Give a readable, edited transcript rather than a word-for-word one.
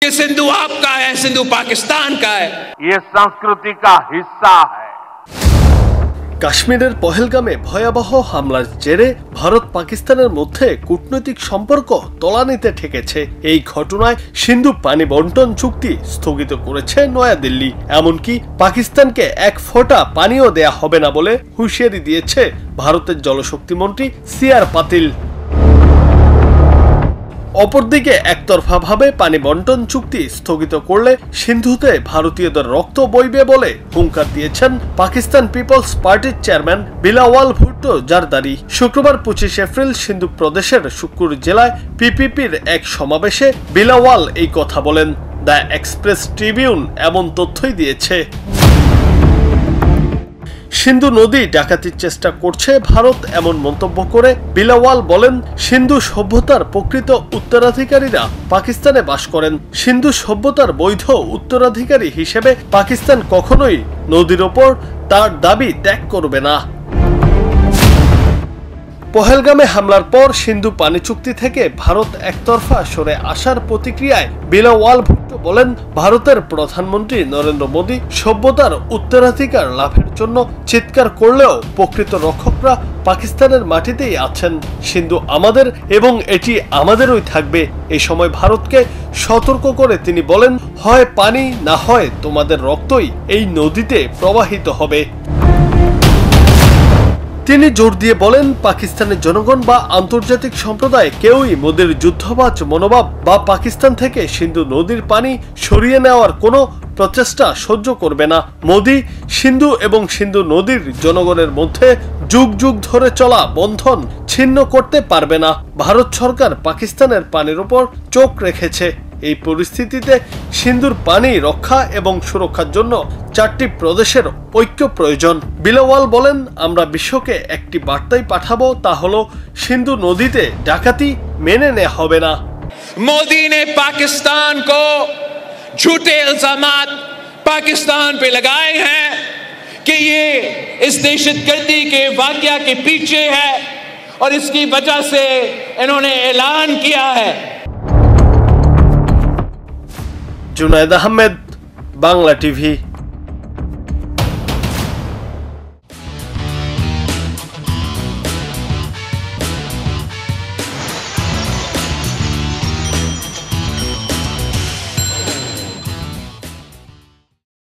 कि सिंधु आपका है, सिंधु पाकिस्तान का है। ये संस्कृति का हिस्सा है। কাশ্মীরের পহেলগামে ভয়াবহ হামলার জেরে ভারত পাকিস্তানের মধ্যে কূটনৈতিক সম্পর্ক তলানিতে ঠেকেছে। এই ঘটনায় সিন্ধু পানি বন্টন চুক্তি স্থগিত করেছে নয়াদিল্লি। এমনকি পাকিস্তানকে এক ফোঁটা পানিও দেয়া হবে না বলে হুঁশিয়ারি দিয়েছে ভারতের জলশক্তি মন্ত্রী সি.আর. পাতিল। অপরদিকে একতরফাভাবে পানি বন্টন চুক্তি স্থগিত করলে সিন্ধুতে ভারতীয়দের রক্ত বইবে বলে হুঙ্কার দিয়েছেন পাকিস্তান পিপলস পার্টির চেয়ারম্যান বিলাওয়াল ভুট্টো জারদারি। শুক্রবার 25 এপ্রিল সিন্ধু প্রদেশের শুক্কুর জেলায় পিপিপির এক সমাবেশে বিলাওয়াল এই কথা বলেন। দ্য এক্সপ্রেস ট্রিবিউন এমন তথ্যই দিয়েছে। সিন্ধু নদী ডাকাতির চেষ্টা করছে ভারত এমন মন্তব্য করে বিলাওয়াল বলেন, সিন্ধু সভ্যতার প্রকৃত উত্তরাধিকারীরা পাকিস্তানে বাস করেন। সিন্ধু সভ্যতার বৈধ উত্তরাধিকারী হিসেবে পাকিস্তান কখনোই নদীর ওপর তার দাবি ত্যাগ করবে না। পহেলগামে হামলার পর সিন্ধু পানি চুক্তি থেকে ভারত একতরফা সরে আসার প্রতিক্রিয়ায় বিলাওয়াল ভুট্টো বলেন, ভারতের প্রধানমন্ত্রী নরেন্দ্র মোদী সভ্যতার উত্তরাধিকার লাভের জন্য চিৎকার করলেও প্রকৃত রক্ষকরা পাকিস্তানের মাটিতেই আছেন। সিন্ধু আমাদের এবং এটি আমাদেরই থাকবে। এই সময় ভারতকে সতর্ক করে তিনি বলেন, হয় পানি না হয় তোমাদের রক্তই এই নদীতে প্রবাহিত হবে। তিনি জোর দিয়ে বলেন, পাকিস্তানের জনগণ বা আন্তর্জাতিক সম্প্রদায় কেউই মোদির যুদ্ধবাজ মনোভাব বা পাকিস্তান থেকে সিন্ধু নদীর পানি সরিয়ে নেওয়ার কোনো প্রচেষ্টা সহ্য করবে না। মোদি সিন্ধু এবং সিন্ধু নদীর জনগণের মধ্যে যুগ যুগ ধরে চলা বন্ধন ছিন্ন করতে পারবে না। ভারত সরকার পাকিস্তানের পানির উপর চোখ রেখেছে। এই পরিস্থিতিতে সিন্ধুর পানি রক্ষা এবং সুরক্ষার জন্য 4টি প্রদেশের ঐক্য প্রয়োজন। বিলাওয়াল বলেন, আমরা বিশ্বকে একটি বার্তাই পাঠাবো, তা হলো সিন্ধু নদীতে ডাকাতি মেনে নেওয়া হবে না। मोदी ने पाकिस्तान को झूठे इल्जामात पाकिस्तान पे लगाए हैं कि ये इस दहशतगर्दी के वाकया के पीछे है और इसकी वजह से इन्होंने ऐलान किया है। जुनैद अहमद, बांग्ला टीवी।